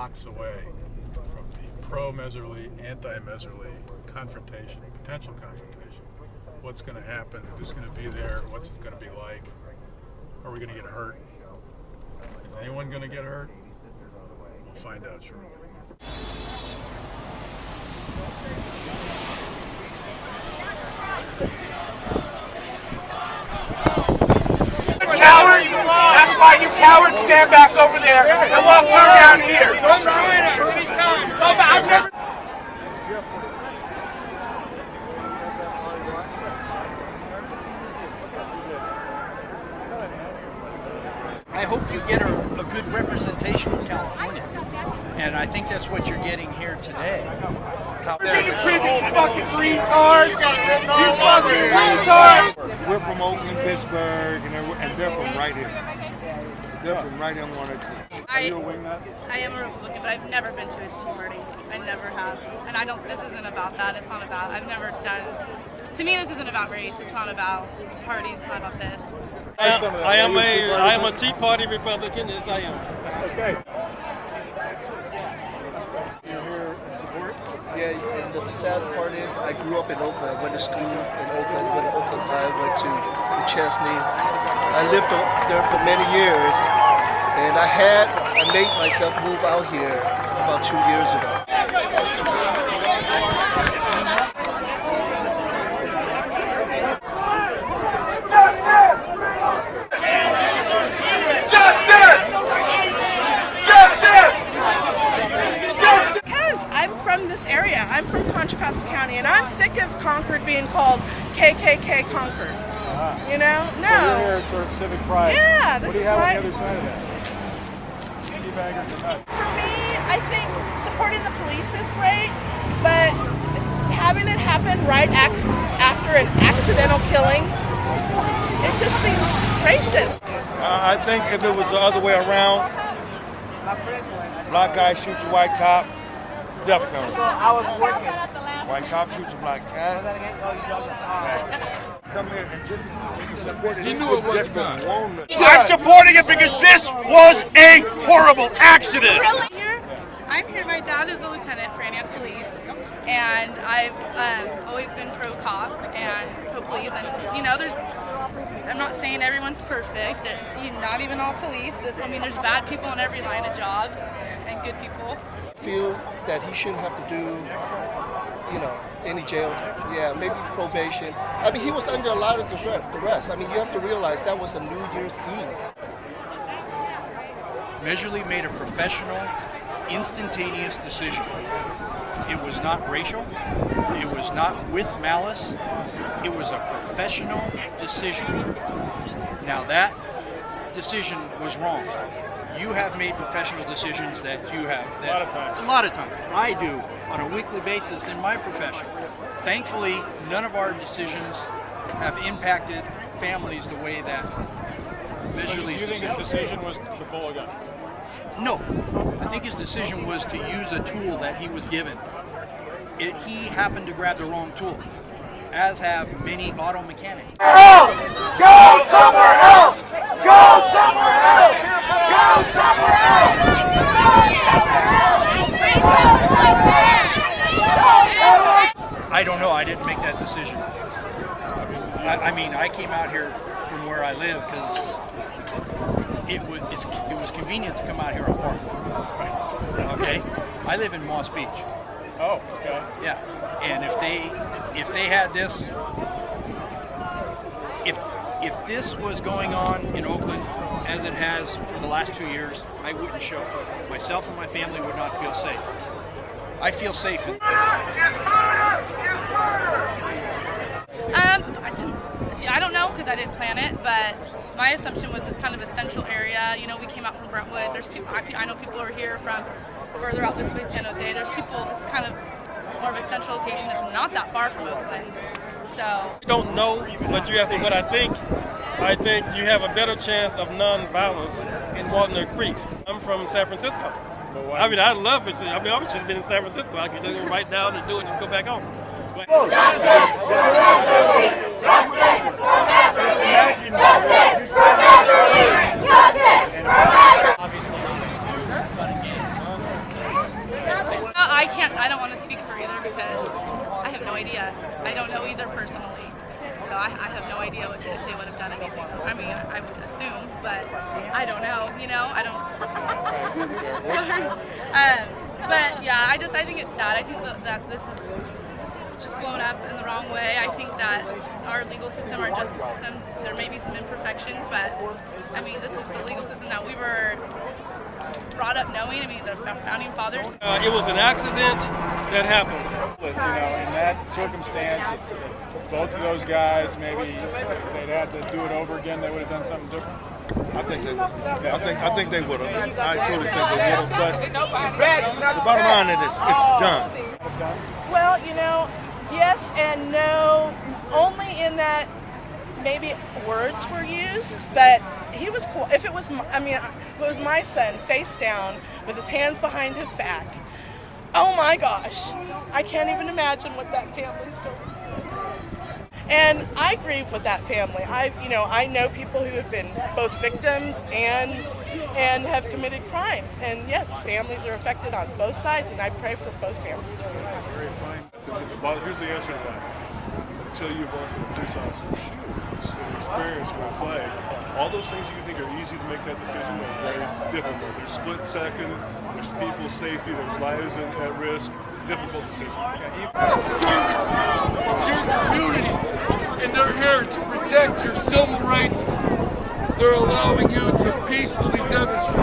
blocks away from the pro-Mesherle, anti-Mesherle confrontation, potential confrontation. What's going to happen? Who's going to be there? What's it going to be like? Are we going to get hurt? Is anyone going to get hurt? We'll find out shortly. Coward! That's why you cowards stand back over there and walk down here. Come join us anytime. Come back. I hope you get a good representation of California, and I think that's what you're getting here today. You fucking retard! You fucking retard! We're from Oakland, Pittsburgh, and they're from right here. They're from right in 102. I am a Republican, but I've never been to a Tea Party. I never have. And I don't, this isn't about that. It's not about, I've never done, to me this isn't about race. It's not about parties. It's not about this. I am a Tea Party Republican, yes I am. Okay. You're here in support? Yeah, and the sad part is I grew up in Oakland. I went to school in Oakland, went to Oakland High, went to the Chesney. I lived there for many years, and I made myself move out here about 2 years ago. Area. I'm from Contra Costa County, and I'm sick of Concord being called KKK Concord. You know? No. So you're here sort of civic pride. Yeah, this is what do you have my... on the other side of that? Teabaggers or not? For me, I think supporting the police is great, but having it happen right after an accidental killing, it just seems racist. I think if it was the other way around, black guy shoots a white cop, definitely. I was working. White cop shoots a black cat. Come here and just He knew it was going. I'm supporting it because this was a horrible accident. I'm here. My dad is a lieutenant for Antioch Police, and I've always been pro-cop and pro-police. And you know, I'm not saying everyone's perfect. Not even all police, but I mean, there's bad people in every line of job and good people. I feel that he shouldn't have to do, any jail time. Yeah, maybe probation. I mean, he was under a lot of duress. I mean, you have to realize that was a New Year's Eve. Mesherle made a professional, instantaneous decision. It was not racial. It was not with malice. It was a professional decision. Now that decision was wrong. You have made professional decisions that you have. A lot of times. I do on a weekly basis in my profession. Thankfully, none of our decisions have impacted families the way that Mesherle's you think his decision was to pull a gun? No. I think his decision was to use a tool that he was given. He happened to grab the wrong tool, as have many auto mechanics. Go somewhere else! Go somewhere else! Go somewhere else! I don't know. I didn't make that decision. I mean, I came out here from where I live because it was convenient to come out here and park. Okay, I live in Moss Beach. Oh, okay. Yeah, and if they had this, if this was going on in Oakland as it has for the last 2 years, I wouldn't show. Myself and my family would not feel safe. I feel safe. I don't know because I didn't plan it, but my assumption was it's kind of a central area. You know, we came out from Brentwood. There's people. I know people are here from further out this way, San Jose. There's people. It's kind of more of a central location. It's not that far from Oakland, so. I don't know, but you have to. What I think you have a better chance of non-violence in Walnut Creek. I'm from San Francisco. I mean, I love it. I mean, I should have been in San Francisco. I could just go right down and do it and go back home. But Justice for Mesherle! Justice for Mesherle! Justice for Mesherle! Justice for Mesherle! I don't want to speak for either because I have no idea. I don't know either personally. So I have no idea if they would have done anything. I mean, I would assume, but I don't know. I don't. But yeah, I think it's sad. I think that this is just blown up in the wrong way. I think that our legal system, our justice system, there may be some imperfections, but I mean, this is the legal system that we were brought up knowing. I mean, the founding fathers. It was an accident that happened. In that circumstance, if both of those guys, maybe if they'd had to do it over again, they would have done something different. I think they would. I think they would have. I truly think they would have. But the bottom line is it's done. Well, yes and no, only in that maybe words were used, but he was cool. If it was my son face down with his hands behind his back, oh my gosh, I can't even imagine what that family's going through. And I grieve with that family. I know people who have been both victims and have committed crimes. And yes, families are affected on both sides, and I pray for both families. Here's the answer to that. Until you've worked with a police officer's shoes and experience what it's like, all those things you think are easy to make that decision are very difficult. There's split second, there's people's safety, there's lives at risk. Difficult decision. Your community, and they're here to protect your civil rights. They're allowing you to peacefully demonstrate.